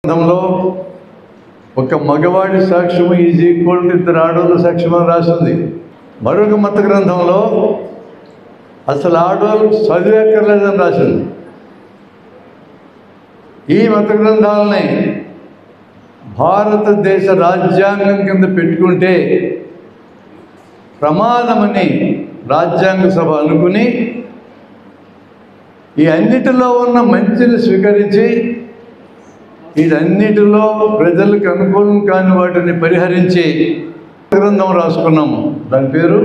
గ్రంథంలో ఒక మగవాడి సాక్ష్యము ఈజ్ ఈక్వల్ టు ఇద్దరు ఆడవాళ్ళ సాక్ష్యం అని రాసింది. మరొక మత గ్రంథంలో అసలు ఆడవాళ్ళు చదివేక్కర్లేదని రాసింది. ఈ మత గ్రంథాలని భారతదేశ రాజ్యాంగం కింద పెట్టుకుంటే ప్రమాదమని రాజ్యాంగ సభ అనుకుని ఈ అన్నిటిలో ఉన్న మంచిని స్వీకరించి వీటన్నిటిలో ప్రజలకు అనుకూలం కాని వాటిని పరిహరించి గ్రంథం రాసుకున్నాము. దాని పేరు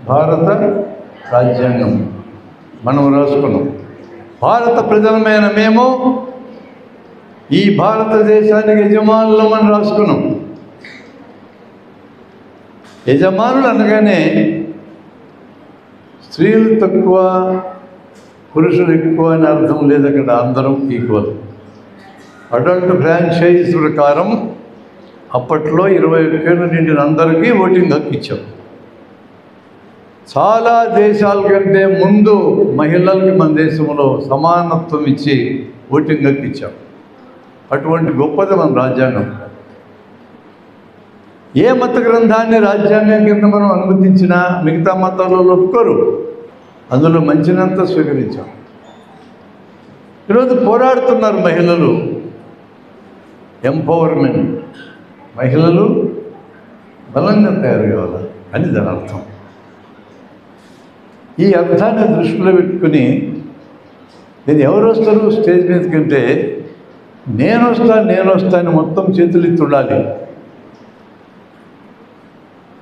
భారత రాజ్యాంగం. మనం రాసుకున్నాం. భారత ప్రజలమైన మేము ఈ భారతదేశానికి యజమానులమని రాసుకున్నాం. యజమానులు అనగానే స్త్రీలు తక్కువ పురుషులు ఎక్కువ అని అర్థం లేదు. అక్కడ అందరం ఈక్వల్. అడల్ట్ ఫ్రాంచైజ్ ప్రకారం అప్పట్లో 21 ఏళ్ళు నిండిన అందరికీ ఓటింగ్ హక్కు ఇచ్చాం. చాలా దేశాల కంటే ముందు మహిళలకి మన దేశంలో సమానత్వం ఇచ్చి ఓటింగ్ హక్కు ఇచ్చాం. అటువంటి గొప్పది మన రాజ్యాంగం. ఏ మత గ్రంథాన్ని రాజ్యాంగం కింద మనం అనుమతించినా మిగతా మతాలలో ఒప్పుకోరు. అందులో మంచినంతా స్వీకరించాం. ఈరోజు పోరాడుతున్నారు మహిళలు. ఎంపవర్మెంట్, మహిళలు బలంగా తయారు కావాలి అని దాని అర్థం. ఈ అర్థాన్ని దృష్టిలో పెట్టుకుని నేను ఎవరు వస్తారు స్టేజ్ మీద కంటే నేను వస్తాను మొత్తం చేతులు ఎత్తి ఉండాలి.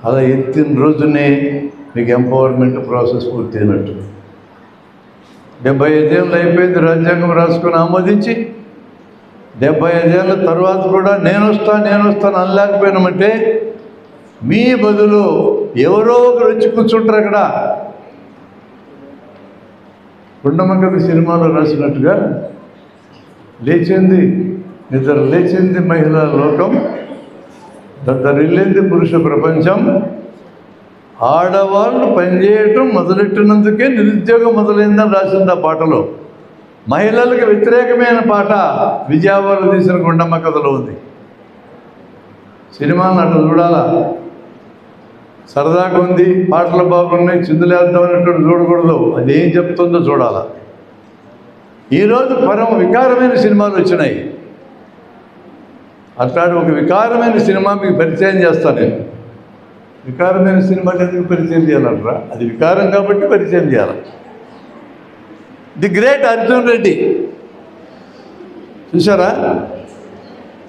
అలా ఎత్తిన రోజునే మీకు ఎంపవర్మెంట్ ప్రాసెస్ పూర్తయినట్టు. 75 ఏళ్ళు అయిపోయింది రాజ్యాంగం రాసుకొని ఆమోదించి. 75 ఏళ్ళ తర్వాత కూడా నేను వస్తాను అనలేకపోయినామంటే మీ బదులు ఎవరో ఒకరు వచ్చి కూర్చుంటారు. అక్కడ గుండమ్మ కథ సినిమాలో రాసినట్టుగా నిద్ర లేచింది మహిళా లోకం, దద్దరిల్లింది పురుష ప్రపంచం. ఆడవాళ్ళు పనిచేయటం మొదలెట్టినందుకే నిరుద్యోగం మొదలైందని రాసింది ఆ పాటలో. మహిళలకు వ్యతిరేకమైన పాట విజయవాడలో తీసిన గుండమ్మ కథలో ఉంది. సినిమాలను అట్లా చూడాలా? సరదాగా ఉంది, పాటలు బాగున్నాయి, చిందులేద్దామన్నట్టు చూడకూడదు. అది ఏం చెప్తుందో చూడాలా. ఈరోజు పరమ వికారమైన సినిమాలు వచ్చినాయి. అట్లాంటి ఒక వికారమైన సినిమా మీకు పరిచయం చేస్తాను నేను. వికారమైన సినిమాలు ఎందుకు పరిచయం చేయాలంటారా? అది వికారం కాబట్టి పరిచయం చేయాలి. ది గ్రేట్ అర్జున్ రెడ్డి చూసారా?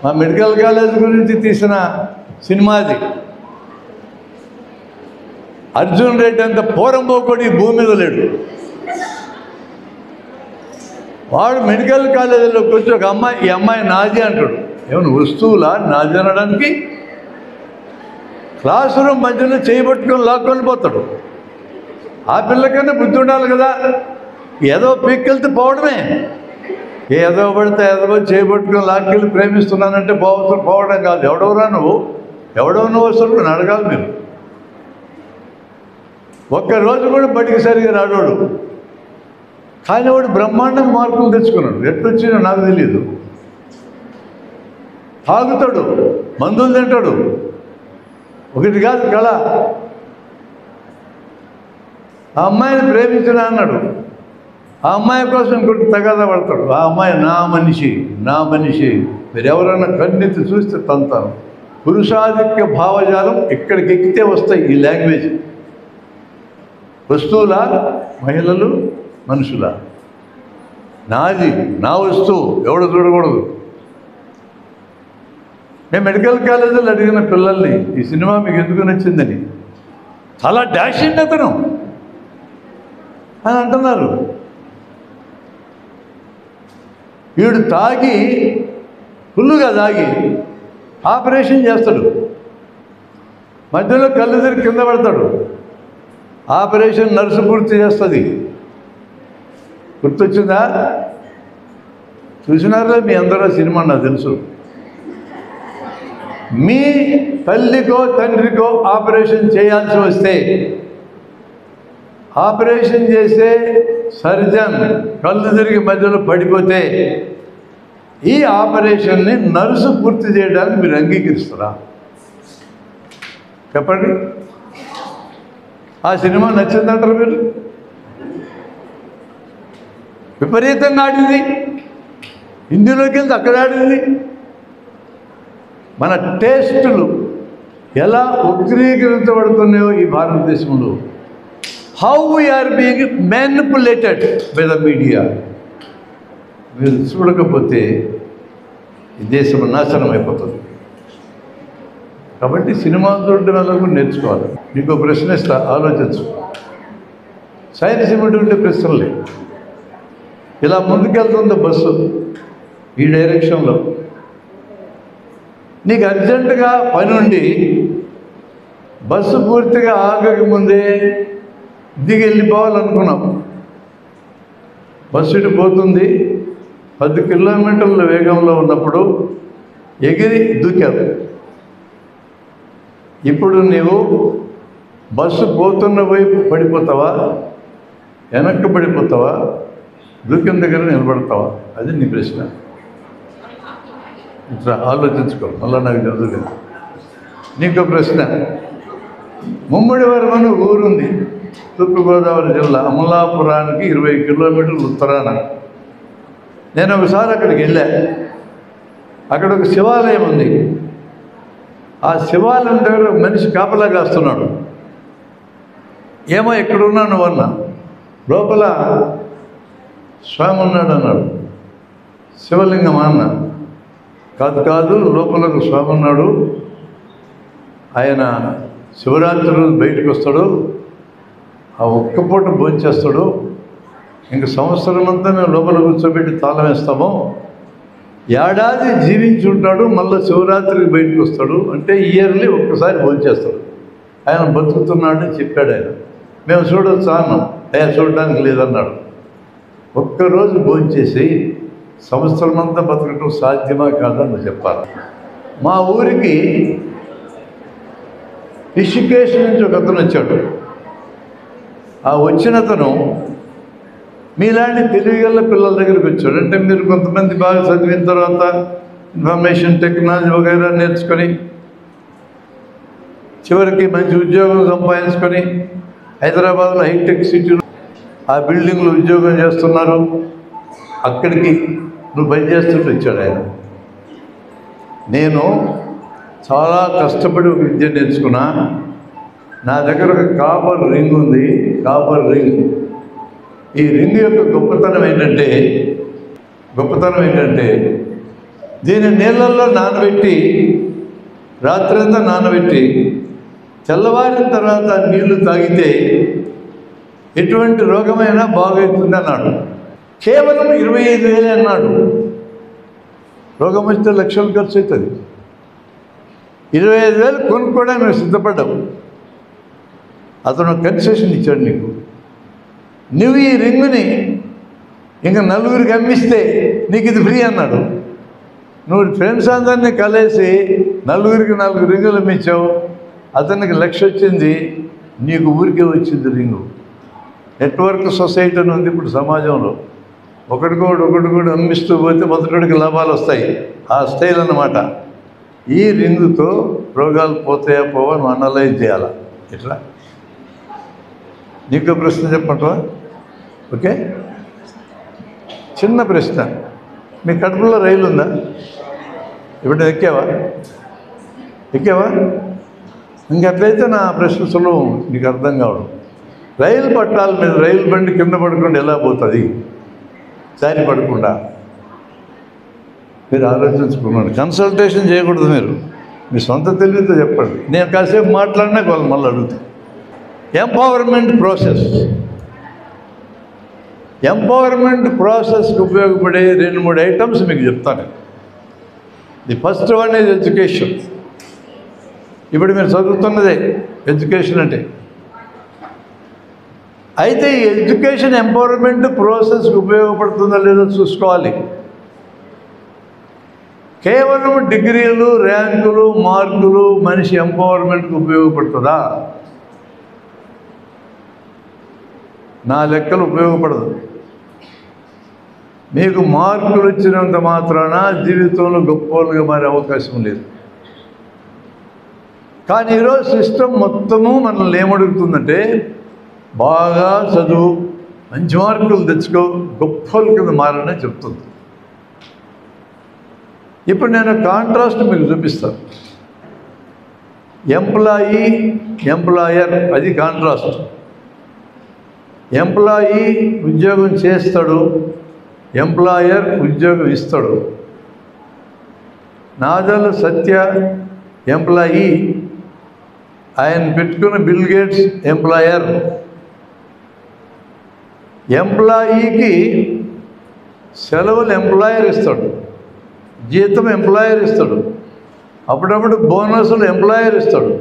మా మెడికల్ కాలేజ్ గురించి తీసిన సినిమా అది. అర్జున్ రెడ్డి అంత పోరంబోకోడి ఈ భూమి మీద లేడు. వాడు మెడికల్ కాలేజీలోకి వచ్చి ఒక అమ్మాయి, ఈ అమ్మాయి నాది అంటాడు. ఏమన్నా వస్తువులా నాది అనడానికి? క్లాస్ రూమ్ మధ్యలో చేయబట్టుకొని లాక్కొని పోతాడు. ఆ పిల్లకన్నా బుద్ధి ఉండాలి కదా. ఏదో పీక్కెళ్తే పోవడమే. ఏదో పడితే ఏదో చేయబట్టుకొని లాక్కెళ్ళి ప్రేమిస్తున్నానంటే పోవడం కాదు. ఎవడెవరా నువ్వు అసలు నేను అడగాలి. మీరు ఒక్కరోజు కూడా బడికి సరిగా రాడోడు. కానీ వాడు బ్రహ్మాండంగా మార్కులు తెచ్చుకున్నాడు. ఎట్లొచ్చినా నాకు తెలియదు. తాగుతాడు, మందులు తింటాడు. ఒకటి కాదు కళ. ఆ అమ్మాయిని ప్రేమించిన అన్నాడు. ఆ అమ్మాయి కోసం ఇంకొకటి తగాదా పడతాడు. ఆ అమ్మాయి నా మనిషి మీరు ఎవరైనా కన్నెత్తి చూస్తే తంతాను. పురుషాధిక్య భావజాలం ఇక్కడికి ఎక్కితే వస్తాయి ఈ లాంగ్వేజ్. వస్తువులా మహిళలు, మనుషులా? నాది, నా వస్తువు, ఎవడు చూడకూడదు. మేము మెడికల్ కాలేజీలో అడిగిన పిల్లల్ని ఈ సినిమా మీకు ఎందుకు నచ్చిందని, చాలా డాషింగ్ అతను అని అంటున్నారు. వీడు తాగి ఫుల్లుగా తాగి ఆపరేషన్ చేస్తాడు. మధ్యలో కళ్ళు తిరిగి కింద పడతాడు. ఆపరేషన్ నర్సు పూర్తి చేస్తుంది. గుర్తొచ్చిందా? చూసినారా మీ అందరూ సినిమా? నాకు తెలుసు. మీ తల్లికో తండ్రికో ఆపరేషన్ చేయాల్సి వస్తే ఆపరేషన్ చేసే సర్జన్ కళ్ళు తిరిగి మధ్యలో పడిపోతే ఈ ఆపరేషన్ని నర్సు పూర్తి చేయడానికి మీరు అంగీకరిస్తారా? చెప్పండి. ఆ సినిమా నచ్చిందంటారు మీరు? విపరీతంగా ఆడింది, హిందీలోకి వెళ్తే అక్కడ ఆడింది. మన టేస్టులు ఎలా వక్రీకరించబడుతున్నాయో ఈ భారతదేశంలో, how we are being manipulated by the media, మీరు చూడకపోతే ఈ దేశం నాశనం అయిపోతుంది. కాబట్టి సినిమా చూడడం వల్ల కూడా నేర్చుకోవాలి. మీకు ప్రశ్న ఇస్తా, ఆలోచించు. సైన్స్ ఇవ్వటువంటి ప్రశ్నలే. ఇలా ముందుకెళ్తుంది బస్సు ఈ డైరెక్షన్లో. నీకు అర్జెంటుగా పని ఉండి బస్సు పూర్తిగా ఆగకముందే దిగి వెళ్ళిపోవాలనుకున్నాం. బస్సు ఇటు పోతుంది, 10 కిలోమీటర్ల వేగంలో ఉన్నప్పుడు ఎగిరి దూకావు. ఇప్పుడు నీవు బస్సు పోతున్న వైపు పడిపోతావా, వెనక్కి పడిపోతావా, దూకిన దగ్గర నిలబడతావా? అది నీ ప్రశ్న. ఇట్లా ఆలోచించుకో. మళ్ళీ నాకు చదువు. నీకు ప్రశ్న. ముమ్మడివరం అని ఊరుంది, తూర్పుగోదావరి జిల్లా, అమలాపురానికి 20 కిలోమీటర్లు ఉత్తరాన. నేను ఒకసారి అక్కడికి వెళ్ళా. అక్కడ ఒక శివాలయం ఉంది. ఆ శివాలయం దగ్గర మనిషి కాపలా కాస్తున్నాడు. ఏమో ఎక్కడున్నా నువ్వన్నా, లోపల స్వామి ఉన్నాడు అన్నాడు. శివలింగమా అన్న. కాదు, లోపల ఒక స్వామి ఉన్నాడు, ఆయన శివరాత్రి రోజు బయటకు వస్తాడు, ఆ ఒక్క పూట భోంచేస్తాడు, ఇంక సంవత్సరం అంతా మేము లోపల కూర్చోబెట్టి తాళం వేస్తాము, ఏడాది జీవించి ఉంటాడు, మళ్ళీ శివరాత్రికి బయటకు వస్తాడు, అంటే ఇయర్లీ ఒక్కసారి భోంచేస్తాడు, ఆయన బతుకుతున్నాడని చెప్పాడు ఆయన. మేము చూడొచ్చా అన్నాం. చూడడానికి లేదన్నాడు. ఒక్కరోజు భోంచేసి సంవత్సరం అంతా బతకటం సాధ్యమా కాదని చెప్పాలి. మా ఊరికి రిషికేశ్ నుంచి ఒక అతను వచ్చాడు. ఆ వచ్చిన అతను మీలాంటి తెలివిగల పిల్లల దగ్గరికి వచ్చాడు. అంటే మీరు కొంతమంది బాగా చదివిన తర్వాత ఇన్ఫర్మేషన్ టెక్నాలజీ వగైరా నేర్చుకొని చివరికి మంచి ఉద్యోగం సంపాదించుకొని హైదరాబాద్లో హైటెక్ సిటీలో ఆ బిల్డింగ్లో ఉద్యోగం చేస్తున్నారు. అక్కడికి నువ్వు పనిచేస్తుంటే వచ్చాడు ఆయన. నేను చాలా కష్టపడి ఒక విద్య నేర్చుకున్నా. నా దగ్గర ఒక కాపర్ రింగ్ ఉంది, కాపర్ రింగ్. ఈ రింగ్ యొక్క గొప్పతనం ఏంటంటే దీన్ని నీళ్ళల్లో నానబెట్టి రాత్రంతా నానబెట్టి తెల్లవారిన తర్వాత నీళ్లు తాగితే ఎటువంటి రోగమైనా బాగవుతుంది అన్నాడు. కేవలం 25,000 అన్నాడు. రోగం వస్తే లక్షలు ఖర్చు అవుతుంది. 25,000 కొనుక్కోవడానికి మేము సిద్ధపడ్డావు. అతను కన్సెషన్ ఇచ్చాడు నీకు. నువ్వు ఈ రింగుని ఇంకా 4గురికి అమ్మిస్తే నీకు ఇది ఫ్రీ అన్నాడు. నువ్వు ఫ్రెండ్స్ అందరినీ కలిసి 4గురికి 4 రింగులు అమ్మించావు. అతనికి 1,00,000 వచ్చింది, నీకు ఊరికే వచ్చింది రింగు. నెట్వర్క్ సొసైటీ అని ఉంది ఇప్పుడు సమాజంలో. ఒకటికోటి అమ్మిస్తూ పోతే మొదటికి లాభాలు వస్తాయి. ఆ స్టైల్ అన్నమాట. ఈ రింగుతో రోగాలు పోతాయా పోవా నువ్వు అనలైజ్ చేయాలా. ఎట్లా? నీకు ప్రశ్న చెప్పమంటావా? ఓకే, చిన్న ప్రశ్న. మీ కడుపులో రైలు ఉందా? ఇప్పుడు ఎక్కావా? ఇంకట్లయితే నా ప్రశ్న సులభం, నీకు అర్థం కావడం. రైలు పట్టాల మీద రైలు బండి కింద పడకుండా ఎలా పోతుంది? జారి పడకుండా. మీరు ఆలోచించుకున్నాను. కన్సల్టేషన్ చేయకూడదు. మీరు మీ సొంత తెలివితో చెప్పండి. నేను కాసేపు మాట్లాడినా వాళ్ళు మళ్ళీ అడుగుతాను. ఎంపవర్మెంట్ ప్రాసెస్కి ఉపయోగపడే 2-3 ఐటమ్స్ మీకు చెప్తాను. The first one is education. ఇప్పుడు మీరు చదువుతున్నదే ఎడ్యుకేషన్ అంటే. అయితే ఈ ఎడ్యుకేషన్ ఎంపవర్మెంట్ ప్రాసెస్కి ఉపయోగపడుతుందో లేదో చూసుకోవాలి. కేవలం డిగ్రీలు, ర్యాంకులు, మార్కులు మనిషి ఎంపవర్మెంట్కి ఉపయోగపడుతుందా? నా లెక్కలు ఉపయోగపడదు. మీకు మార్కులు వచ్చినంత మాత్రాన జీవితంలో గొప్పలుగా మారే అవకాశం లేదు. కానీ ఈరోజు సిస్టమ్ మొత్తము మనల్ని ఏమడుగుతుందంటే, బాగా చదువు, మంచి మార్కులు తెచ్చుకో, గొప్పల కింద మారని చెప్తుంది. ఇప్పుడు నేను కాంట్రాస్ట్ మీకు చూపిస్తాను. ఎంప్లాయీ, ఎంప్లాయర్, అది కాంట్రాస్ట్. ఎంప్లాయీ ఉద్యోగం చేస్తాడు, ఎంప్లాయర్ ఉద్యోగం ఇస్తాడు. నాదెల్ల సత్య ఎంప్లాయీ, ఆయన పెట్టుకున్న బిల్ గేట్స్ ఎంప్లాయర్. ఎంప్లాయీకి సెలవులు ఎంప్లాయర్ ఇస్తాడు, జీతం ఎంప్లాయర్ ఇస్తాడు, అప్పుడప్పుడు బోనస్లు ఎంప్లాయర్ ఇస్తాడు.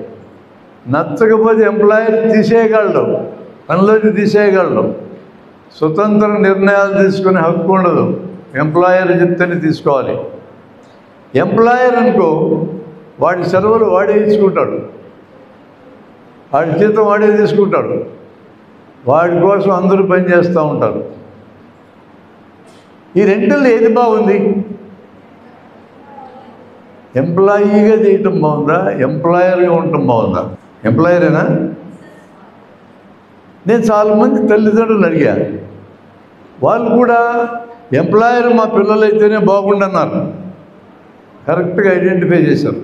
నచ్చకపోతే ఎంప్లాయర్ తీసేయగలడు, పనిలోకి తీసేయగలడు. స్వతంత్ర నిర్ణయాలు తీసుకునే హక్కు ఉండదు, ఎంప్లాయర్ చెప్తేనే తీసుకోవాలి. ఎంప్లాయర్ అనుకో, వాడి సెలవులు వాడే ఇచ్చుకుంటాడు, వాడి జీతం వాడే తీసుకుంటాడు, వాడి కోసం అందరూ పనిచేస్తూ ఉంటారు. ఈ రెండులో ఏది బాగుంది? ఎంప్లాయీగా చేయటం బాగుందా, ఎంప్లాయర్గా ఉండటం బాగుందా? ఎంప్లాయరేనా? నేను చాలామంది తల్లిదండ్రులు అడిగా, వాళ్ళు కూడా ఎంప్లాయర్ మా పిల్లలైతేనే బాగుండన్నారు. కరెక్ట్గా ఐడెంటిఫై చేశారు.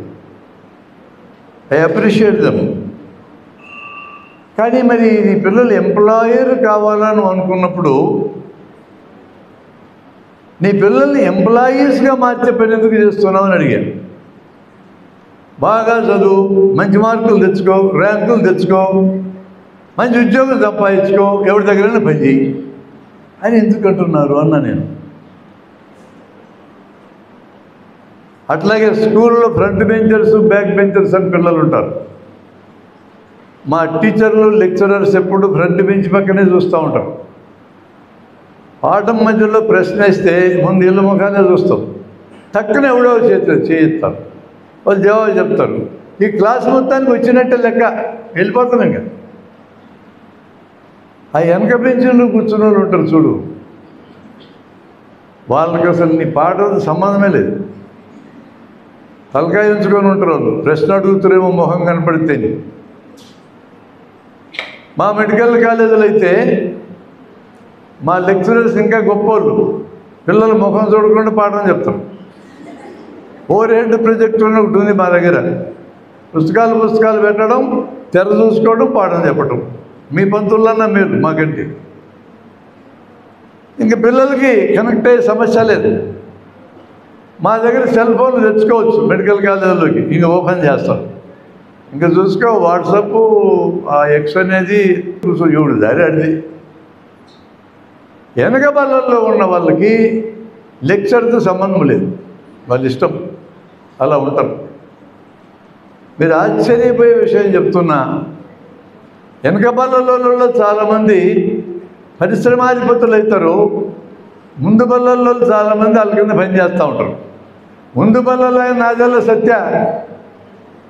I appreciate them. కానీ మరి నీ పిల్లలు ఎంప్లాయర్ కావాలని అనుకున్నప్పుడు నీ పిల్లల్ని ఎంప్లాయీస్గా మార్చే పని ఎందుకు చేస్తున్నావు అని అడిగాను. బాగా చదువు, మంచి మార్కులు తెచ్చుకో, ర్యాంకులు తెచ్చుకో, మంచి ఉద్యోగం సంపాదించుకో, ఎవరి దగ్గరైనా పని చేయి అని ఎందుకు అంటున్నారు అన్నా నేను. అట్లాగే స్కూల్లో ఫ్రంట్ బెంచర్స్, బ్యాక్ బెంచర్స్ అని పిల్లలు ఉంటారు. మా టీచర్లు, లెక్చరర్స్ ఎప్పుడు ఫ్రంట్ బెంచ్ పక్కనే చూస్తూ ఉంటాం. పాఠం మధ్యలో ప్రశ్న వేస్తే ముందు ఇళ్ళ ముఖానే చూస్తాం, టక్కున ఎవడో చేయిస్తారు, వాళ్ళు జవాబు చెప్తారు. ఈ క్లాస్ మొత్తానికి వచ్చినట్టే లెక్క, వెళ్ళిపోతాం. ఇంకా ఆ వెనక బెంచ్లో కూర్చున్న వాళ్ళు ఉంటారు చూడు, వాళ్ళకి అసలు నీ పాఠం సంబంధమే లేదు. తలకాయ ఉంచుకొని ఉంటారు వాళ్ళు, ప్రశ్న అడుగుతారేమో మొహం కనపడితే. మా మెడికల్ కాలేజీలో అయితే మా లెక్చరర్స్ ఇంకా గొప్పోళ్ళు, పిల్లల ముఖం చూడకుండా పాఠం చెప్తారు. ఓరేంటి ప్రాజెక్టు అని ఒకటి ఉంది మా దగ్గర. పుస్తకాలు పెట్టడం, తెర చూసుకోవడం, పాఠం చెప్పడం. మీ పంతులన్నా మీరు మాకంటే. ఇంక పిల్లలకి కనెక్ట్ అయ్యే సమస్య లేదు. మా దగ్గర సెల్ ఫోన్లు తెచ్చుకోవచ్చు మెడికల్ కాలేజీలోకి, ఇంక ఓపెన్ చేస్తాం. ఇంకా చూసుకో, వాట్సాప్, ఆ ఎక్స్ అనేది చూడు దారి అడిది. వెనక బళ్ళల్లో ఉన్న వాళ్ళకి లెక్చర్తో సంబంధం లేదు, వాళ్ళ ఇష్టం, అలా ఉంటారు. మీరు ఆశ్చర్యపోయే విషయం చెప్తున్నా, వెనక బళ్ళల్లో చాలామంది పరిశ్రమాధిపతులు అవుతారు, ముందు బళ్ళల్లో చాలామంది వాళ్ళ కింద పనిచేస్తూ ఉంటారు. ముందు బళ్ళలో నాదెల్ల సత్య,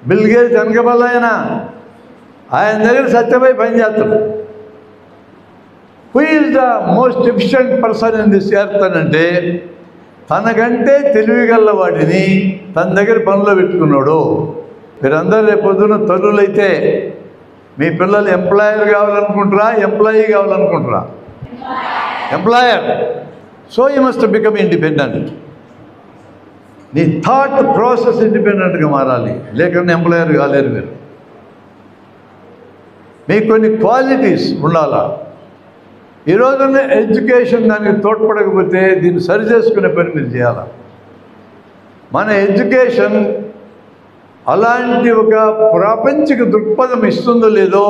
బిల్ గేట్స్ వెనక బల్ల ఆయన దగ్గర సత్యపై పనిచేస్తాడు. Who is the most efficient person in this earth అని అంటే, తనకంటే తెలివిగల వాడిని తన దగ్గర పనిలో పెట్టుకున్నాడు. మీరందరూ రేపు పొద్దున్న తల్లులైతే మీ పిల్లలు ఎంప్లాయర్ కావాలనుకుంటారా, ఎంప్లాయీ కావాలనుకుంటారా? Employer. So you must become independent. నీ థాట్ ప్రాసెస్ ఇండిపెండెంట్గా మారాలి, లేకుండా ఎంప్లాయర్ కాలేరు మీరు. మీకు కొన్ని క్వాలిటీస్ ఉండాలా. ఈరోజున ఎడ్యుకేషన్ దానికి తోడ్పడకపోతే దీన్ని సరి చేసుకునే పని మీరు చేయాలి. మన ఎడ్యుకేషన్ అలాంటి ఒక ప్రాపంచిక దృక్పథం ఇస్తుందో లేదో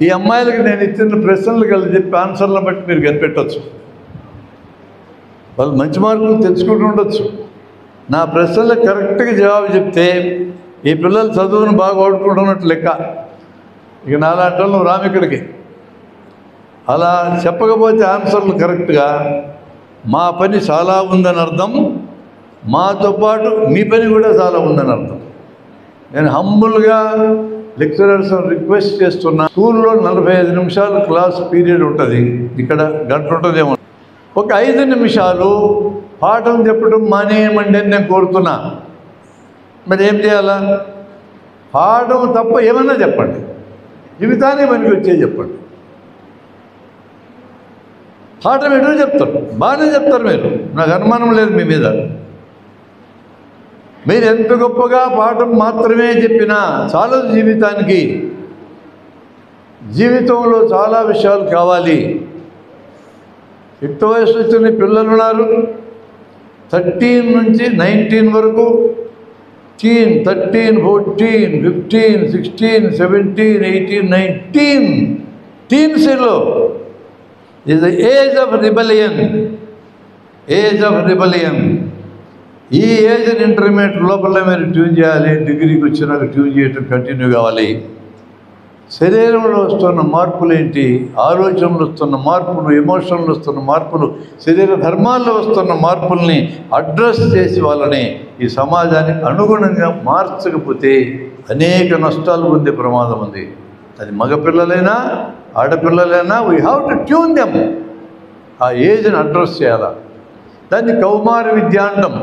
ఈ అమ్మాయిలకి నేను ఇచ్చిన ప్రశ్నలు కలిసి చెప్పి ఆన్సర్లను బట్టి మీరు కనిపెట్టవచ్చు. వాళ్ళు మంచి మార్కులు తెచ్చుకుంటూ ఉండొచ్చు. నా ప్రశ్నలకు కరెక్ట్గా జవాబు చెప్తే ఈ పిల్లలు చదువును బాగా వాడుకుంటున్నట్టు లెక్క. ఇక నాలాంటి వాళ్ళు రామిక్కడికి అలా చెప్పకపోతే ఆన్సర్లు కరెక్ట్గా, మా పని చాలా ఉందని అర్థం, మాతో పాటు మీ పని కూడా చాలా ఉందని అర్థం. నేను హంబుల్గా లెక్చరర్స్ రిక్వెస్ట్ చేస్తున్నా, స్కూల్లో 45 నిమిషాలు క్లాస్ పీరియడ్ ఉంటుంది, ఇక్కడ గంట ఉంటుందేమో. ఒక 5 నిమిషాలు పాఠం చెప్పడం మానేయమండి అని నేను కోరుతున్నా. మరి ఏం చేయాలా? పాఠం తప్ప ఏమన్నా చెప్పండి, జీవితాన్ని మనకి వచ్చే చెప్పండి. పాఠం ఎటు చెప్తారు, బాగానే చెప్తారు మీరు, నాకు అనుమానం లేదు మీ మీద. మీరు ఎంత గొప్పగా పాఠం మాత్రమే చెప్పినా చాలదు జీవితానికి. జీవితంలో చాలా విషయాలు కావాలి. యుక్త వయసు వచ్చిన పిల్లలు ఉన్నారు, 13 నుంచి 19 వరకు, 13, 14, 15, 16, 17, 18, 19 టీన్స్లో is the age of rebellion. ఈ ఏజ్ ఇంటర్మీడియట్ లోపల మీరు ట్యూన్ చేయాలి. డిగ్రీకి వచ్చినాక ట్యూన్ చేయటం కంటిన్యూ కావాలి. శరీరంలో వస్తున్న మార్పులు ఏంటి, ఆలోచనలు వస్తున్న మార్పులు, ఎమోషన్లు వస్తున్న మార్పులు, శరీర ధర్మాల్లో వస్తున్న మార్పుల్ని అడ్రస్ చేసి వాళ్ళని ఈ సమాజానికి అనుగుణంగా మార్చకపోతే అనేక నష్టాలు పొందే ప్రమాదం ఉంది. అది మగపిల్లలైనా ఆడపిల్లలైనా we have to tune them. ఆ ఏజ్ని అడ్రస్ చేయాలా. దాన్ని కౌమార విద్య అంటాం.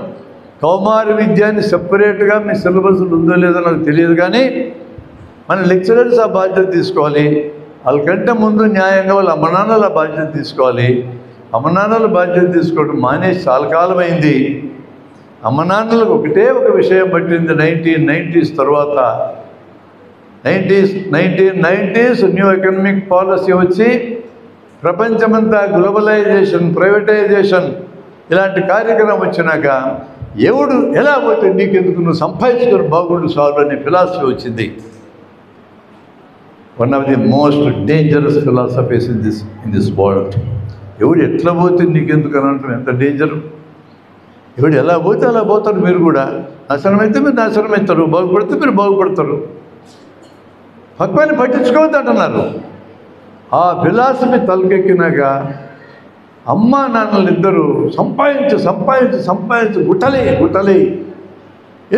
కౌమార విద్యాన్ని సెపరేట్గా మీ సిలబస్లు ఉందో లేదో నాకు తెలియదు, కానీ మన లెక్చరర్స్ ఆ బాధ్యత తీసుకోవాలి. వాళ్ళకంటే ముందు న్యాయంగా వాళ్ళ అమ్మనాన్నల బాధ్యత తీసుకోవాలి. అమ్మనాన్నల బాధ్యత తీసుకోవడం మానేసి చాలా కాలం అయింది. అమ్మనాన్నలకు ఒకటే ఒక విషయం పట్టింది. 1990s తర్వాత 1990s న్యూ ఎకనామిక్ పాలసీ వచ్చి ప్రపంచమంతా గ్లోబలైజేషన్, ప్రైవేటైజేషన్ ఇలాంటి కార్యక్రమం వచ్చినాక ఎవడు ఎలా పోతే నీకెందుకు, నువ్వు సంపాదించుకొని బాగుండు చాలు అనే ఫిలాసఫీ వచ్చింది. One of the most dangerous philosophies in this world. ఎవడు ఎట్లా పోతే నీకెందుకు అని అంటాం, ఎంత డేంజర్. ఎవడు ఎలా పోతే అలా పోతారు. మీరు కూడా నాశనమైతే మీరు నాశనమవుతారు, బాగుపడితే మీరు బాగుపడతారు. పక్వాన్ని పట్టించుకోవద్దు అంటున్నారు. ఆ ఫిలాసఫీ తలకెక్కినాక అమ్మా నాన్నలు ఇద్దరు సంపాదించి గుట్టలే.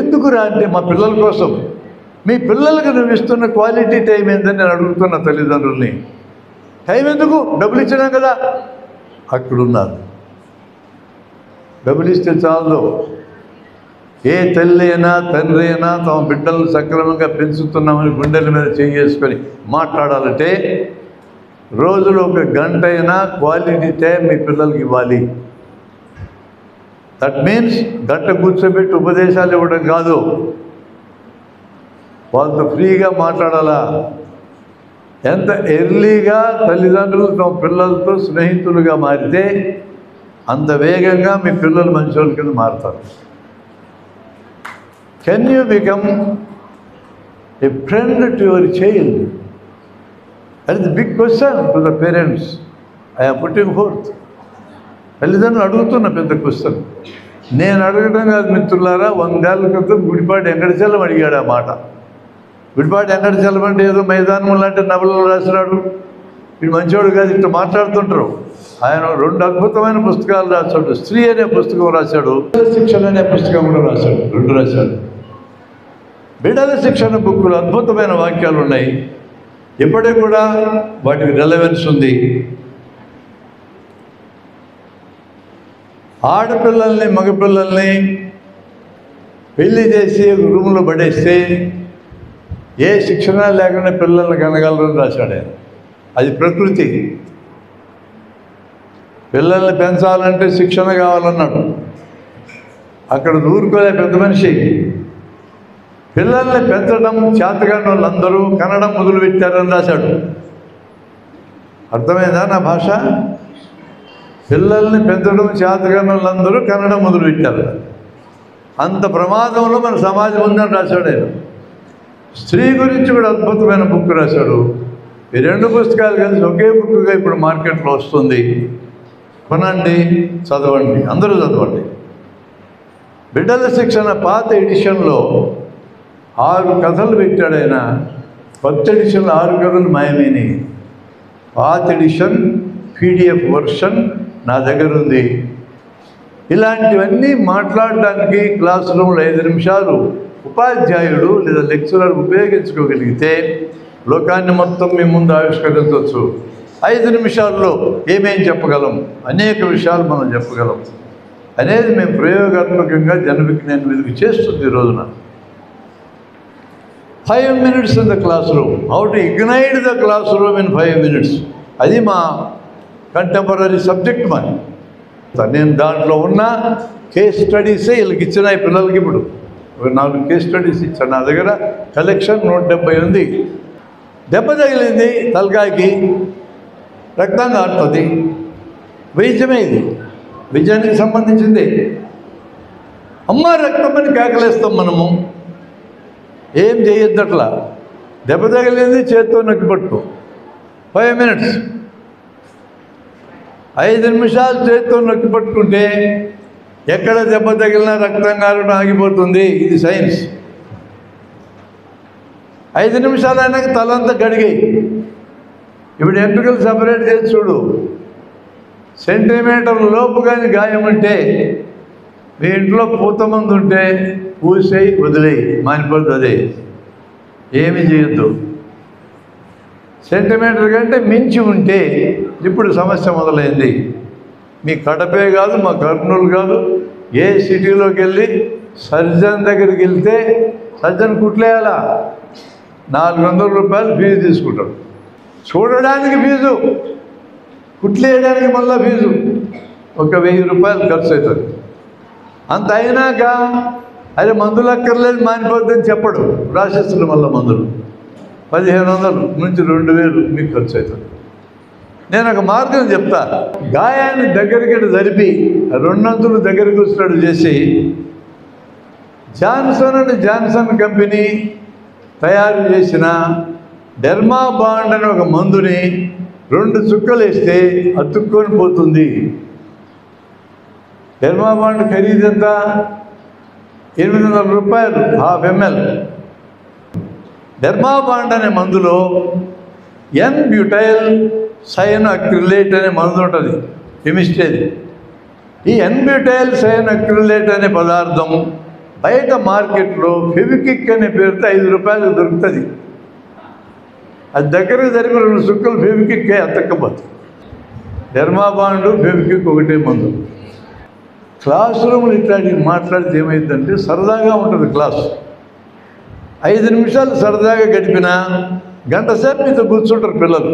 ఎందుకురా అంటే మా పిల్లల కోసం. మీ పిల్లలకు నువ్వు ఇస్తున్న క్వాలిటీ టైం ఏందని నేను అడుగుతున్న తల్లిదండ్రుల్ని. టైం ఎందుకు, డబ్బులు ఇచ్చినాం కదా. అక్కడున్నారు. డబ్బులు ఇస్తే చాలు. ఏ తల్లి అయినా తండ్రి అయినా తమ బిడ్డలను సక్రమంగా పెంచుతున్నామని గుండెల మీద చేసుకొని మాట్లాడాలంటే రోజులో 1 గంట అయినా క్వాలిటీ టైం మీ పిల్లలకి ఇవ్వాలి. దట్ మీన్స్ గంట కూర్చోబెట్టి ఉపదేశాలు ఇవ్వడం కాదు, వాళ్ళతో ఫ్రీగా మాట్లాడాలా. ఎంత ఎర్లీగా తల్లిదండ్రులు తమ పిల్లలతో స్నేహితులుగా మారితే అంత వేగంగా మీ పిల్లలు మంచోళ్ళ కింద మారుతారు. Can you become a friend to your child? That is the big question to the parents. I'm putting forth. తల్లిదండ్రులు అడుగుతున్న పెద్ద క్వశ్చన్. నేను అడగడం కాదు మిత్రులారా. 100 ఏళ్ల క్రితం గుడిపాటి వెంకటచలం అడిగాడు ఆ మాట. గుడిపాటి వెంకటచలం అంటే ఏదో మైదానం లాంటి నవలలు రాసినాడు. వీడు మంచివాడు కాదు, ఇట్లా మాట్లాడుతుంటారు. ఆయన 2 అద్భుతమైన పుస్తకాలు రాశాడు. స్త్రీ అనే పుస్తకం రాశాడు, శిక్షణ అనే పుస్తకం కూడా రాశాడు. 2 రాశాడు. బిడ్డల శిక్షణ బుక్కులు అద్భుతమైన వాక్యాలు ఉన్నాయి. ఇప్పటికి కూడా వాటికి రెలవెన్స్ ఉంది. ఆడపిల్లల్ని మగపిల్లల్ని పెళ్లి చేసి రూమ్లో పడేస్తే ఏ శిక్షణ లేకుండా పిల్లల్ని కనగలరని రాశాడు ఆయన. అది ప్రకృతి. పిల్లల్ని పెంచాలంటే శిక్షణ కావాలన్నాడు. అక్కడ ఊరుకోలే పెద్ద మనిషి. పిల్లల్ని పెంచడం చేతగాని వాళ్ళందరూ కనడం మొదలుపెట్టారని రాశాడు. అర్థమైందా నా భాష? పిల్లల్ని పెంచడం చేతగాని వాళ్ళందరూ కనడం మొదలుపెట్టారు. అంత ప్రమాదంలో మన సమాజం ఉందని రాశాడు ఆయన. స్త్రీ గురించి కూడా అద్భుతమైన బుక్ రాశాడు. ఈ 2 పుస్తకాలు కలిసి ఒకే బుక్గా ఇప్పుడు మార్కెట్లో వస్తుంది. కొనండి, చదవండి, అందరూ చదవండి. బిడ్డల శిక్షణ పాత ఎడిషన్లో 6 కథలు పెట్టాడు ఆయన. కొత్త ఎడిషన్లో 6 కథలు మాయమైనవి. పాత ఎడిషన్ PDF వర్షన్ నా దగ్గర ఉంది. ఇలాంటివన్నీ మాట్లాడడానికి క్లాస్ రూమ్లో 5 నిమిషాలు ఉపాధ్యాయుడు లేదా లెక్చరర్ ఉపయోగించుకోగలిగితే లోకాన్ని మొత్తం మీ ముందు ఆవిష్కరించవచ్చు. 5 నిమిషాల్లో ఏమేం చెప్పగలం, అనేక విషయాలు మనం చెప్పగలం అనేది మేము ప్రయోగాత్మకంగా జనవిజ్ఞాన విధికి చేస్తుంది ఈ రోజున. 5 minutes in the classroom. How to ignite the classroom in 5 minutes. అది మా కంటెంపరీ సబ్జెక్ట్ మరి. నేను దాంట్లో ఉన్న కేస్ స్టడీసే వీళ్ళకి ఇచ్చిన ఈ పిల్లలకి ఇప్పుడు 4 కేస్ స్టడీస్ ఇచ్చాను. నా దగ్గర కలెక్షన్ 170 ఉంది. దెబ్బ తగిలింది తలకాయకి, రక్తం కారుతుంది. వైద్యమే ఇది, విజయానికి సంబంధించింది. అమ్మ రక్తం అని కేకలేస్తాం మనము. ఏం చేయొద్దు అట్లా. దెబ్బ తగిలింది చేత్తో నొక్కి పట్టుకో. 5 minutes, 5 నిమిషాలు చేత్తో నొక్కి పట్టుకుంటే ఎక్కడ దెబ్బ తగిలినా రక్తం కారడం ఆగిపోతుంది. ఇది సైన్స్. 5 నిమిషాలు అయినాక తలంతా గడిగాయి. ఇప్పుడు ఎంట్రుకలు సపరేట్ చేసి చూడు. సెంటీమీటర్ లోపు కానీ గాయం ఉంటే మీ ఇంట్లో పూత మందు ఉంటే పూసేయి, వదిలేయి, మానిపోతుంది. అదే ఏమి చేయొద్దు. సెంటీమీటర్ కంటే మించి ఉంటే ఇప్పుడు సమస్య మొదలైంది. మీ కడపే కాదు, మా కర్నూలు కాదు, ఏ సిటీలోకి వెళ్ళి సర్జన్ దగ్గరికి వెళ్తే సర్జన్ కుట్లేయాలా 400 రూపాయలు ఫీజు తీసుకుంటాడు. చూడడానికి ఫీజు, కుట్లేయడానికి మళ్ళీ ఫీజు, ఒక 1000 రూపాయలు ఖర్చు అవుతుంది. అంత అయినాక అదే మందులు అక్కర్లేదు మానిపోద్దని చెప్పడు, రాసిస్తున్న మళ్ళీ మందులు 1500 నుంచి 2000 మీకు ఖర్చు అవుతుంది. నేను ఒక మార్గం చెప్తా. గాయాన్ని దగ్గరికి జరిపి 2 అంతులు దగ్గరికి వచ్చినట్టు చేసి జాన్సన్ కంపెనీ తయారు చేసిన డెర్మాబాండ్ అనే ఒక మందుని 2 చుక్కలు వేస్తే అతుక్కొని పోతుంది. డెర్మాబాండ్ ఖరీదు ఎంత? 800 రూపాయలు, 1/2 ml. డెర్మాబాండ్ అనే మందులో N-బ్యూటైల్ సైనోఅక్రిలేట్ అనే మందు ఉంటుంది, కెమిస్ట్రీ. ఈ N-బ్యూటైల్ సైనోఅక్రిలేట్ అనే పదార్థం బయట మార్కెట్లో ఫెవికిక్ అనే పేరుతో 5 రూపాయలకు దొరుకుతుంది. అది దగ్గరకు జరిపి 2 చుక్కలు ఫెవికిక్కే అతక్కపోతుంది. డెర్మాబాండ్, ఫెవికిక్ ఒకటే మందు. క్లాస్ రూమ్లు ఇట్లాంటివి మాట్లాడితే ఏమైందంటే సరదాగా ఉంటుంది క్లాసు. 5 నిమిషాలు సరదాగా గడిపినా గంట సేపు మీతో కూర్చుంటారు పిల్లలు.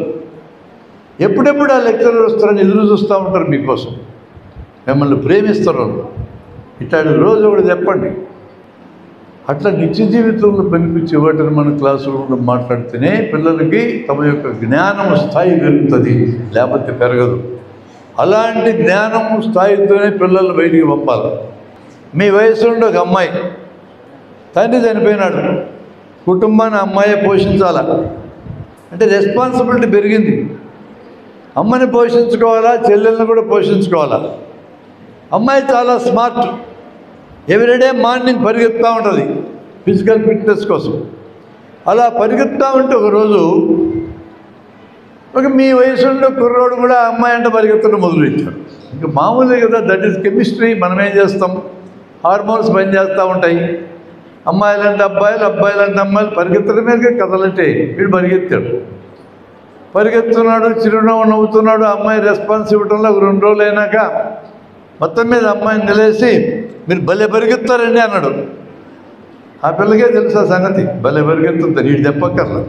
ఎప్పుడెప్పుడు ఆ లెక్చరర్ వస్తారని ఎదురు చూస్తూ ఉంటారు మీకోసం. మిమ్మల్ని ప్రేమిస్తారు. ఇట్లాంటి రోజు ఒకటి చెప్పండి. అట్లా నిత్య జీవితంలో పనిపించే వాటిని మన క్లాసు రూమ్లో మాట్లాడితేనే పిల్లలకి తమ యొక్క జ్ఞానం స్థాయి పెరుగుతుంది, లేకపోతే పెరగదు. అలాంటి జ్ఞానం స్థాయితోనే పిల్లలు బయటికి పంపాలి. మీ వయసులో ఒక అమ్మాయి, తండ్రి చనిపోయినాడు, కుటుంబాన్ని అమ్మాయే పోషించాలా అంటే రెస్పాన్సిబిలిటీ పెరిగింది. అమ్మని పోషించుకోవాలా, చెల్లెల్ని కూడా పోషించుకోవాలా. అమ్మాయి చాలా స్మార్ట్, ఎవ్రీడే మార్నింగ్ పరిగెత్తుతూ ఉంటుంది ఫిజికల్ ఫిట్నెస్ కోసం. అలా పరిగెత్తుతూ ఉంటే ఒకరోజు ఒక మీ వయసులో కుర్రోడు కూడా అమ్మాయి అంటే పరిగెత్తడం మొదలుపెట్టాడు. ఇంకా మామూలే కదా, దట్ ఈస్ కెమిస్ట్రీ. మనం ఏం చేస్తాం, హార్మోన్స్ పనిచేస్తూ ఉంటాయి. అమ్మాయిలంటే అబ్బాయిలు, అబ్బాయిలంటే అమ్మాయిలు. పరిగెత్తడమే కథలంటే వీడు పరిగెత్తాడు. పరిగెత్తున్నాడు, చిరునవ్వు నవ్వుతున్నాడు. అమ్మాయి రెస్పాన్స్ ఇవ్వడంలో ఒక 2 రోజులు అయినాక మొత్తం మీద అమ్మాయిని నిలేసి మీరు భలే పరిగెత్తారండి అన్నాడు. ఆ పిల్లకే తెలుసా సంగతి, భలే పరిగెత్తుంది, నీటి తెప్పక్కర్లా.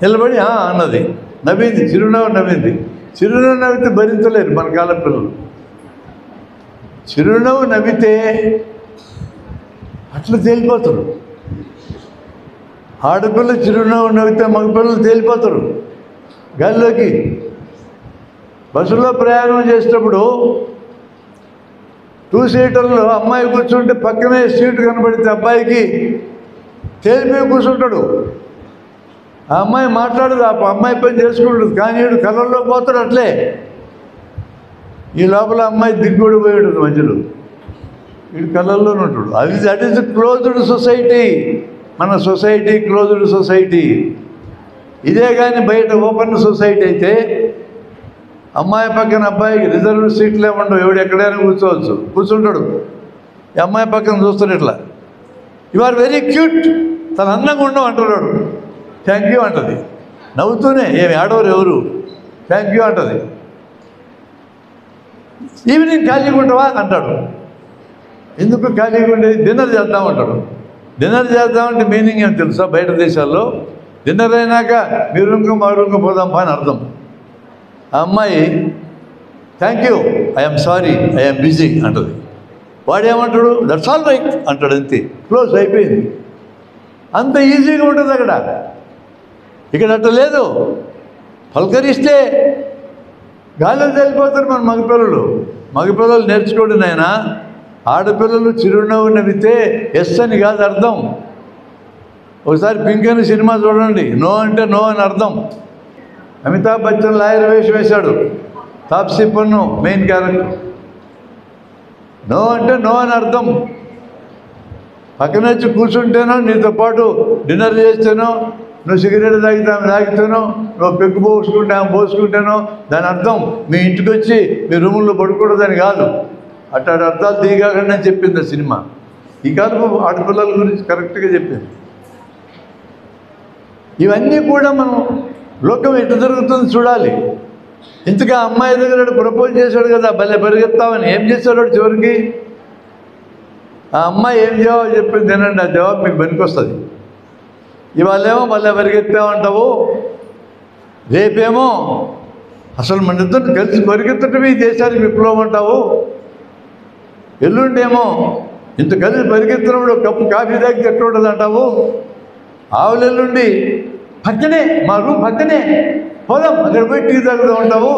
నిలబడి అన్నది, నవ్వింది, చిరునవ్వు నవ్వింది. చిరునవ్వు నవ్వితే భరించలేరు మన కాలం పిల్లలు. చిరునవ్వు నవ్వితే అట్లా తేలిపోతారు. ఆడపిల్ల చిరునవ్వు నవ్వితే మగపిల్లలు తేలిపోతారు గాల్లోకి. బస్సులో ప్రయాణం చేసేటప్పుడు 2 సీటర్లో అమ్మాయి కూర్చుంటే పక్కనే సీటు కనబడితే అబ్బాయికి తేలిపోయి కూర్చుంటాడు. ఆ అమ్మాయి మాట్లాడదు, ఆ అమ్మాయి పని చేసుకుంటుంది. కానీ వీడు కళ్ళల్లో పోతాడు అట్లే. ఈ లోపల అమ్మాయి దిగ్గుడు పోయి ఉంటుంది మధ్యలో, వీడు కళ్ళల్లోనే ఉంటాడు. That is closed society. మన సొసైటీ క్లోజ్డ్ సొసైటీ. ఇదే కానీ బయట ఓపెన్ సొసైటీ అయితే అమ్మాయి పక్కన అబ్బాయికి రిజర్వ్ సీట్లే ఉండవు, ఎవడు ఎక్కడైనా కూర్చోవచ్చు, కూర్చుంటాడు. ఈ అమ్మాయి పక్కన చూస్తాడు ఇట్లా, యు ఆర్ వెరీ క్యూట్, తను అందంగా ఉండవు అంటున్నాడు. థ్యాంక్ యూ అంటది. నవ్వుతూనే ఏమి ఆడవారు ఎవరు థ్యాంక్ యూ అంటుంది. ఈవినింగ్ ఖాళీగా ఉంటావా అంటాడు. ఎందుకు ఖాళీగా ఉండేది? డిన్నర్ చేద్దామంటాడు. డిన్నర్ చేద్దామంటే మీనింగ్ ఏం తెలుసా? బయట దేశాల్లో డిన్నర్ అయినాక మీ రూమ్కి మా రూమ్కి పోదాం అని అర్థం. ఆ అమ్మాయి thank you, I'm sorry, I'm busy అంటుంది. వాడేమంటాడు? దట్స్ ఆల్ రైట్ అంటాడు. అంతే, క్లోజ్ అయిపోయింది. అంత ఈజీగా ఉంటుంది అక్కడ. ఇక్కడ అట్లా లేదు. పలకరిస్తే గాలిలో వెళ్ళిపోతారు మన మగపిల్లలు. మగపిల్లలు నేర్చుకోండి నాయన. ఆడపిల్లలు చిరునవ్వు నవ్వితే ఎస్ అని కాదు అర్థం. ఒకసారి పింక్ అని సినిమా చూడండి. నో అంటే నో అని అర్థం. అమితాబ్ బచ్చన్ లాయర్ వేషం వేశాడు. తాప్సీ పన్ను మెయిన్ క్యారెక్టర్. నో అంటే నో అని అర్థం. పక్కన వచ్చి కూర్చుంటేనో, నీతో పాటు డిన్నర్ చేస్తేనో, నువ్వు సిగరెట్ తాగితేనో, నువ్వు పెగ్గు పోసుకుంటేనో దాని అర్థం మీ ఇంటికి వచ్చి మీ రూముల్లో పడుకోవడదని కాదు. అట్లాంటి అర్థాలు దిగాకండి అని చెప్పింది ఆ సినిమా. ఈ కాలపు ఆడపిల్లల గురించి కరెక్ట్గా చెప్పింది. ఇవన్నీ కూడా మనం లోకం ఎట్లా జరుగుతుంది చూడాలి. ఇంతగా అమ్మాయి దగ్గర ప్రపోజ్ చేశాడు కదా, భలే పరిగెత్తామని. ఏం చేశాడు చివరికి? ఆ అమ్మాయి ఏం జవాబు చెప్పింది తినండి. ఆ జవాబు మీకు పనికొస్తుంది. ఇవాళేమో భలే పరిగెత్తామంటావు, రేపేమో అసలు మన ఇద్దరు కలిసి పరిగెత్తటమే ఈ దేశానికి విప్లవం అంటావు, ఎల్లుండేమో ఇంత కలిసి పరిగెత్తినప్పుడు కప్పు కాఫీ తాగి ఎట్లా ఉండదు అంటావు, ఆవులెల్లుండి పక్కనే మా రూమ్ పక్కనే పోదాం అక్కడ పోయి టీ తాగుతూ ఉంటావు.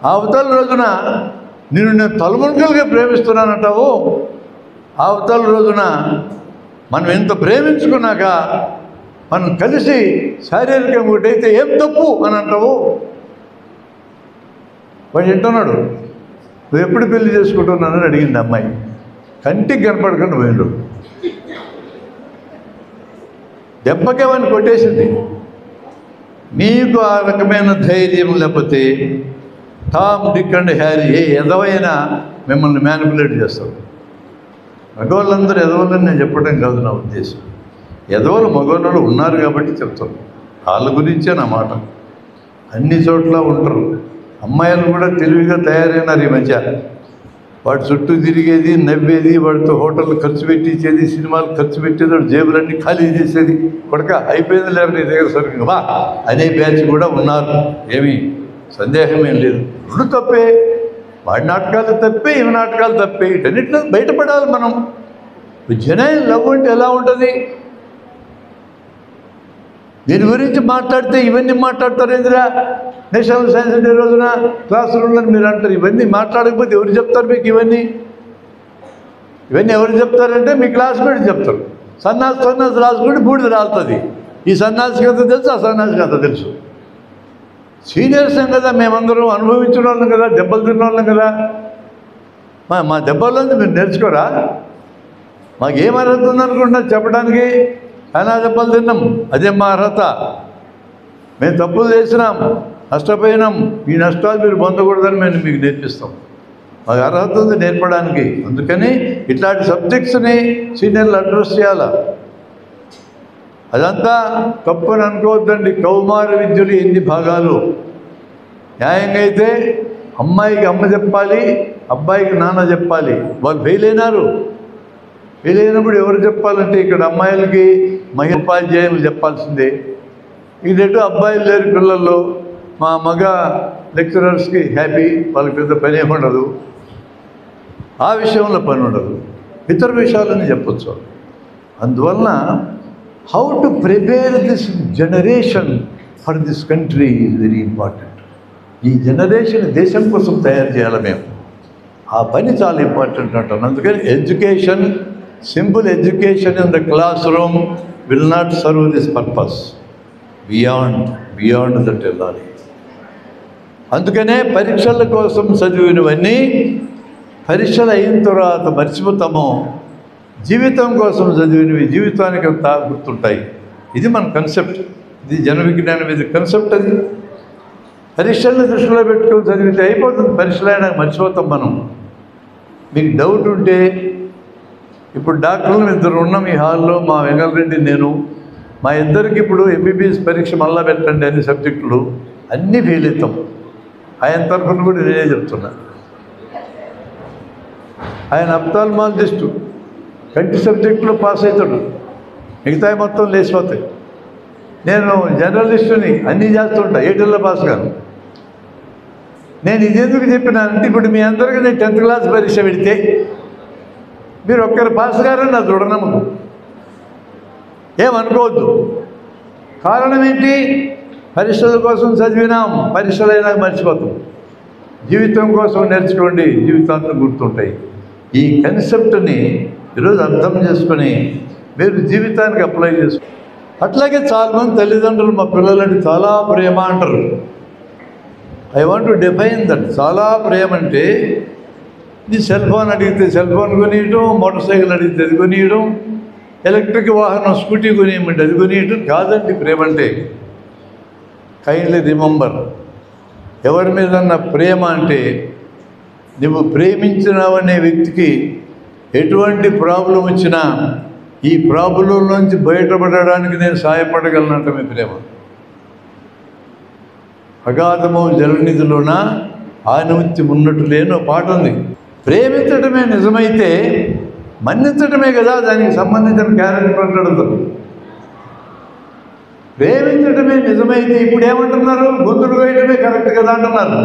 ఆ అవతల రోజున నేను తలమునకలుగా ప్రేమిస్తున్నానంటావు. ఆ అవతల రోజున మనం ఎంత ప్రేమించుకున్నాక మనం కలిసి శారీరకంగా ఒకటైతే ఏం తప్పు అని అంటావు. వాడు వింటున్నాడు. నువ్వు ఎప్పుడు పెళ్లి చేసుకుంటున్నానని అడిగింది అమ్మాయి. కంటికి కనపడకుండా పోయిండు. దెబ్బకేమని కొట్టేసింది. మీకు ఆ రకమైన ధైర్యం లేకపోతే టామ్, డిక్ అండ్ హ్యారీ ఏ ఎదవైనా మిమ్మల్ని మ్యానిపులేట్ చేస్తారు. మగవాళ్ళందరూ ఎదవలని నేను చెప్పడం కాదు నా ఉద్దేశం. ఎదవలు మగవాళ్ళు ఉన్నారు కాబట్టి చెప్తాను. వాళ్ళ గురించే నా మాట. అన్ని చోట్ల ఉంటారు. అమ్మాయిలు కూడా తెలివిగా తయారైనారు ఈ మధ్య. వాడు చుట్టూ తిరిగేది, నవ్వేది, వాడితో హోటళ్ళు ఖర్చు పెట్టించేది, సినిమాలు ఖర్చు పెట్టేది, వాడు జేబులన్నీ ఖాళీ చేసేది. కొడక అయిపోయింది లేరు నీ దగ్గర సరిగ్గా వా అనే బ్యాచ్ కూడా ఉన్నారు. ఏమీ సందేహమేం లేదు. రెండు తప్పే. వాడి నాటకాలు తప్పే, ఇవి నాటకాలు తప్పే. ఇటన్నిటిలో బయటపడాలి మనం. జెన్యూన్ లవ్ అంటే ఎలా ఉంటుంది? దీని గురించి మాట్లాడితే ఇవన్నీ మాట్లాడతారు. ఏందిరా నేషనల్ సైన్స్ డే రోజున క్లాస్ రూమ్లో మీరు అంటారు. ఇవన్నీ మాట్లాడకపోతే ఎవరు చెప్తారు మీకు? ఇవన్నీ ఎవరు చెప్తారంటే మీ క్లాస్మేట్ చెప్తారు. సన్నాసి రాసుకుంటే బూడిద రాలుతుంది. ఈ సన్నాసి కథ తెలుసు, ఆ సన్నాసి కథ తెలుసు. సీనియర్సం కదా, మేమందరం అనుభవించిన వాళ్ళం కదా, దెబ్బలు తిన్న వాళ్ళం కదా. మా దెబ్బల్లో మీరు నేర్చుకోరా? మాకేం అర్హత ఉందనుకుంటున్నారు చెప్పడానికి? అయినా దెబ్బలు తిన్నాం, అదే మా అర్హత. మేము తప్పులు చేసినాం, నష్టపోయినాం. ఈ నష్టాలు మీరు పొందకూడదని మేము మీకు నేర్పిస్తాం. మాకు అర్హత ఉంది నేర్పడానికి. అందుకని ఇట్లాంటి సబ్జెక్ట్స్ని సీనియర్లు అడ్రస్ చేయాలా. అదంతా తప్పని అనుకోవద్దండి. కౌమార విద్యలు ఎన్ని భాగాలు. న్యాయంగా అయితే అమ్మాయికి అమ్మ చెప్పాలి, అబ్బాయికి నాన్న చెప్పాలి. వాళ్ళు ఫెయిల్ అయినారు. ఫెయిల్ అయినప్పుడు ఎవరు చెప్పాలంటే ఇక్కడ అమ్మాయిలకి మహిళా ఉపాధ్యాయులు చెప్పాల్సిందే. ఇదేటో అబ్బాయిలు లేరు పిల్లల్లో. మా మగ లెక్చరర్స్కి హ్యాపీ, వాళ్ళకి పెద్ద పని ఏమి ఉండదు. ఆ విషయంలో పని ఉండదు, ఇతర విషయాలని చెప్పచ్చు. అందువలన how to prepare this generation for this country is very important. ఈ జనరేషన్ దేశం కోసం తయారు చేయాలి మేము. ఆ పని చాలా ఇంపార్టెంట్ అంటాను. అందుకని education, simple education in the class room will not serve this purpose. Beyond that వెళ్ళాలి. అందుకనే పరీక్షల కోసం చదివినవన్నీ పరీక్షలు అయిన తర్వాత మర్చిపోతాము. జీవితం కోసం చదివినవి జీవితానికి అంతా గుర్తుంటాయి. ఇది మన కన్సెప్ట్. ఇది జన విజ్ఞానం ఇది కన్సెప్ట్. అది పరీక్షలను దృష్టిలో పెట్టుకొని చదివితే అయిపోతుంది. పరీక్షలు అయినా మర్చిపోతాం మనం. మీకు డౌట్ ఉంటే ఇప్పుడు డాక్టర్లు ఇద్దరు ఉన్నాం ఈ హాల్లో. మా వెంగళరెడ్డి, నేను. మా ఇద్దరికి ఇప్పుడు ఎంబీబీఎస్ పరీక్ష మళ్ళా పెట్టండి అన్ని సబ్జెక్టులు అన్నీ ఫెయిల్ అవుతాం. ఆయన తరఫున కూడా నేనే చెప్తున్నా. ఆయన అప్థాల్మాలజిస్టు, కంటి సబ్జెక్టులో పాస్ అవుతాడు, మిగతా మొత్తం లేచిపోతాయి. నేను జర్నలిస్టుని, అన్నీ చేస్తుంటా, 8ల్లో పాస్ కాను. నేను ఇది ఎందుకు చెప్పినానంటే ఇప్పుడు మీ అందరికీ నేను 10th క్లాస్ పరీక్ష పెడితే మీరు ఒక్కరు పాస్ గారని నా దృఢనమ్మకం. ఏమనుకోవద్దు. కారణం ఏంటి? పరీక్షల కోసం చదివినాం, పరీక్షలైనా మర్చిపోతాం. జీవితం కోసం నేర్చుకోండి, జీవితాంతం గుర్తుంటాయి. ఈ కన్సెప్ట్ని ఈరోజు అర్థం చేసుకొని మీరు జీవితానికి అప్లై చేసుకోండి. అట్లాగే చాలామంది తల్లిదండ్రులు మా పిల్లలంటే చాలా ప్రేమ అంటారు. I want to define that. చాలా ప్రేమ అంటే ఈ సెల్ ఫోన్ అడిగితే సెల్ ఫోన్ కొనియడం, మోటార్ సైకిల్ అడిగితే అది కొనియడం, ఎలక్ట్రిక్ వాహనం స్కూటీ కొనియమంటే అది కొనియడం కాదండి ప్రేమ అంటే. కైండ్లీ రిమెంబర్, ఎవరి మీద ప్రేమ అంటే నువ్వు ప్రేమించినావనే వ్యక్తికి ఎటువంటి ప్రాబ్లం వచ్చినా ఈ ప్రాబ్లంలోంచి బయటపడడానికి నేను సహాయపడగలనంట మీ ప్రేమ. అగాధము జలనిధిలోన ఆనుమతి ఉన్నట్టు లేనో పాట ఉంది. ప్రేమించడమే నిజమైతే మన్నించడమే కదా దానికి సంబంధించిన క్యారెక్టర్ అంటాడు. ప్రేమించడమే నిజమైతే ఇప్పుడు ఏమంటున్నారు? గొంతులు కోయడమే కరెక్ట్ కదా అంటున్నారు.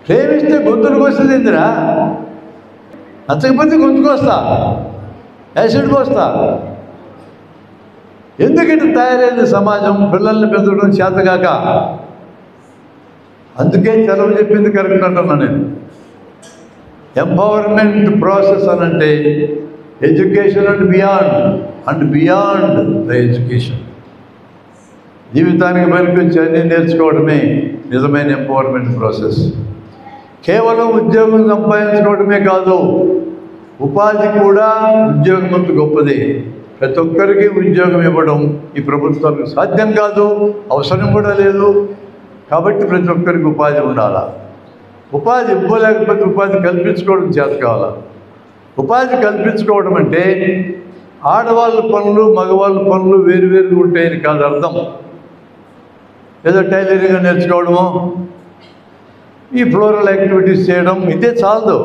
ప్రేమిస్తే గొంతులకు వస్తుంది ఇందిరా, నచ్చకపోతే గొంతుకు వస్తా, యాసిడ్కి వస్తా. ఎందుకంటే తయారైంది సమాజం పిల్లల్ని పెంచడం చేతగాక. అందుకే చదువు చెప్పింది కరెక్ట్ అంటున్నా నేను. ఎంపవర్మెంట్ ప్రాసెస్ అనంటే education and beyond the education. జీవితానికి పనికొచ్చి అన్నీ నేర్చుకోవడమే నిజమైన ఎంపవర్మెంట్ ప్రాసెస్. కేవలం ఉద్యోగం సంపాదించుకోవడమే కాదు, ఉపాధి కూడా ఉద్యోగం అంత గొప్పదే. ప్రతి ఒక్కరికి ఉద్యోగం ఇవ్వడం ఈ ప్రభుత్వానికి సాధ్యం కాదు, అవసరం కూడా లేదు. కాబట్టి ప్రతి ఒక్కరికి ఉపాధి ఉండాలా. ఉపాధి ఇవ్వలేకపోతే ఉపాధి కల్పించుకోవడం చేత కావాలా. ఉపాధి కల్పించుకోవడం అంటే ఆడవాళ్ళ పనులు మగవాళ్ళ పనులు వేరువేరుగా ఉంటాయని కాదు అర్థం. ఏదో టైలరింగ్ నేర్చుకోవడము, ఈ ఫ్లోరల్ యాక్టివిటీస్ చేయడం ఇదే చాలదు.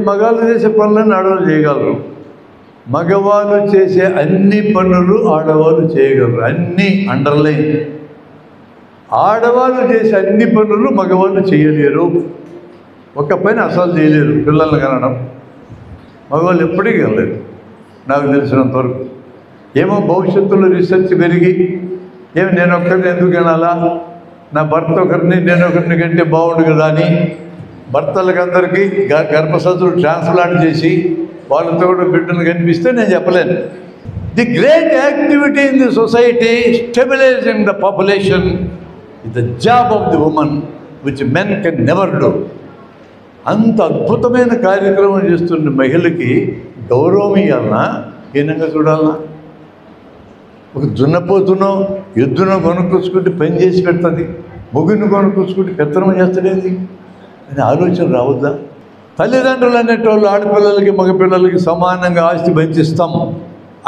మగవాళ్ళు చేసే పనులను ఆడవాళ్ళు చేయగలరు. మగవాళ్ళు చేసే అన్ని పనులు ఆడవాళ్ళు చేయగలరు. అన్నీ అండర్లైన్. ఆడవాళ్ళు చేసే అన్ని పనులు మగవాళ్ళు చేయలేరు. ఒక పని అసలు చేయలేరు. పిల్లల్ని కనడం మగవాళ్ళు ఎప్పటికీ వెళ్ళలేదు నాకు తెలిసినంతవరకు. ఏమో భవిష్యత్తులో రీసెర్చ్ పెరిగి నేను ఒక్కరిని ఎందుకు వినాలా, నా భర్త ఒకరిని నేను ఒకరిని కంటే బాగుండు కదా అని భర్తలకు అందరికీ గర్భసంచులు ట్రాన్స్ప్లాంట్ చేసి వాళ్ళతో కూడా బిడ్డను కనిపిస్తే నేను చెప్పలేను. The great activity in the society stabilising the population is the job of the women which men can never do. అంత అద్భుతమైన కార్యక్రమం చేస్తున్న మహిళకి గౌరవం ఇవ్వాలన్నా, హీనంగా చూడాలన్నా? ఒక దున్నపోతునో ఎద్దునో కొనుక్కొచ్చుకుంటే పని చేసి పెడుతుంది, ముగ్గురిని కొనుక్కొచ్చుకుంటే పెత్తనం చేస్తాడేంది అని ఆలోచన రావద్దా? తల్లిదండ్రులు అనేటోళ్ళు ఆడపిల్లలకి మగపిల్లలకి సమానంగా ఆస్తి పంచిస్తాం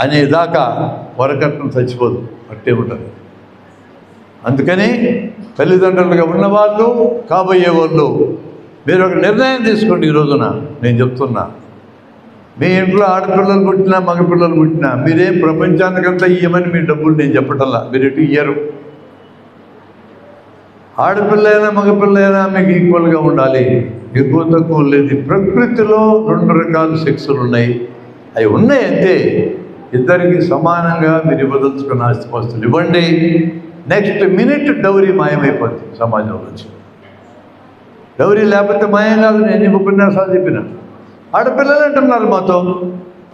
అనేదాకా వరకట్నం చచ్చిపోదు, అట్టే ఉంటుంది. అందుకని తల్లిదండ్రులుగా ఉన్నవాళ్ళు కాబోయే వాళ్ళు మీరు ఒక నిర్ణయం తీసుకోండి. ఈ రోజున నేను చెప్తున్నా, మీ ఇంట్లో ఆడపిల్లలు పుట్టినా మగపిల్లలు పుట్టినా మీరేం ప్రపంచానికంతా ఇయ్యమని మీ డబ్బులు నేను చెప్పటల్లా, మీరు ఎటు ఇయ్యరు. ఆడపిల్లైనా మగపిల్లైనా మీకు ఈక్వల్గా ఉండాలి, ఎక్కువ తక్కువ లేదు. ప్రకృతిలో 2 రకాల సెక్సులు ఉన్నాయి, అవి ఉన్నాయి అంతే. ఇద్దరికి సమానంగా మీరు ఇవ్వదలుచుకున్న ఆస్తిపాస్తులు ఇవ్వండి. నెక్స్ట్ మినిట్ డౌరీ మాయమైపోతుంది సమాజం నుంచి. డౌరీ లేకపోతే మాయం కాదు. నేను ఉపన్యాసాలు చెప్పిన ఆడపిల్లలు అంటున్నారు మాతో,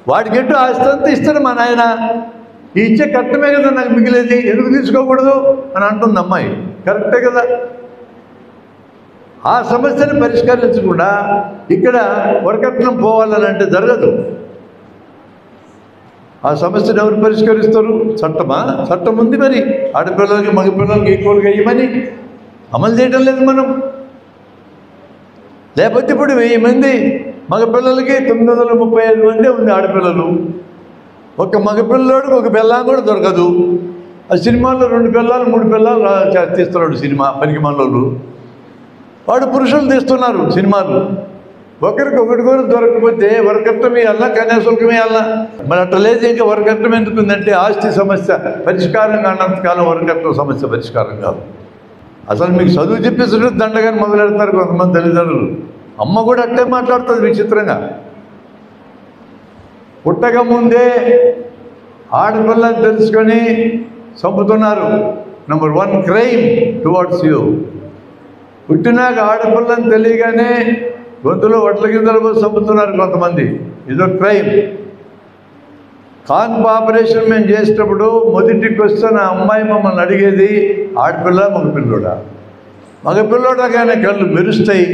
వాడికి ఎటు ఆస్తి అంతా ఇస్తాడు మా నాయన, ఈ ఇచ్చే కట్టమే కదా నాకు మిగిలేది, ఎందుకు తీసుకోకూడదు అని అంటుంది అమ్మాయి. కరెక్టే కదా. ఆ సమస్యను పరిష్కరించకుండా ఇక్కడ వరకట్నం పోవాలని అంటే జరగదు. ఆ సమస్యను ఎవరు పరిష్కరిస్తారు? చట్టమా? చట్టం ఉంది మరి, ఆడపిల్లలకి మగపిల్లలకి ఈక్వల్గా ఇవ్వమని అమలు చేయడం లేదు మనం. లేకపోతే ఇప్పుడు 1000 మంది మగపిల్లలకి 935 మంది ఉంది ఆడపిల్లలు. ఒక మగపిల్లోడికి ఒక పిల్లం కూడా దొరకదు. ఆ సినిమాల్లో 2 పిల్లలు 3 పిల్లలు తీస్తున్నాడు సినిమా పనికి మనోళ్ళు. వాడు పురుషులు తీస్తున్నారు సినిమాలు. ఒకరికి ఒకటి కూడా దొరకకపోతే వరకట్నం ఇవ్వాలా, కన్యాశుల్కం ఇవ్వాలా? మరి అట్లా లేదు. ఇంకా వరకట్నం ఎందుకుందంటే ఆస్తి సమస్య పరిష్కారం కానంతకాలం వరకట్నం సమస్య పరిష్కారం కాదు. అసలు మీకు చదువు చెప్పేసరికి దండగాని మొదలెడతారు కొంతమంది తల్లిదండ్రులు. అమ్మ కూడా అట్టే మాట్లాడుతుంది విచిత్రంగా. పుట్టక ముందే ఆడపిల్లని తెలుసుకొని చంపుతున్నారు. Number 1 crime towards you. పుట్టినాక ఆడపిల్లని తెలియగానే గొంతులో వడ్ల గింజలు పోసి చంపుతున్నారు కొంతమంది. ఇదో క్రైమ్. కాన్పు ఆపరేషన్ మేము చేసేటప్పుడు మొదటి క్వశ్చన్ ఆ అమ్మాయి మమ్మల్ని అడిగేది, ఆడపిల్ల మగపిల్లోడా? మగపిల్లోడా కానీ కళ్ళు మెరుస్తాయి,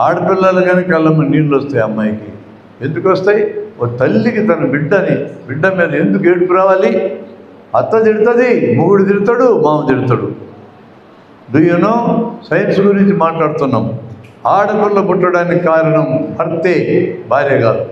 ఆడపిల్లలు కానీ కళ్ళమ్మ నీళ్ళు వస్తాయి అమ్మాయికి. ఎందుకు వస్తాయి? ఓ తల్లికి తన బిడ్డ మీద ఎందుకు ఏడుపు రావాలి? అత్త తిడుతుంది, మొగుడు తిడతాడు, మామ తిడతాడు. Do you know? సైన్స్ గురించి మాట్లాడుతున్నాం. ఆడపిల్ల పుట్టడానికి కారణం భర్తే, భార్య కాదు.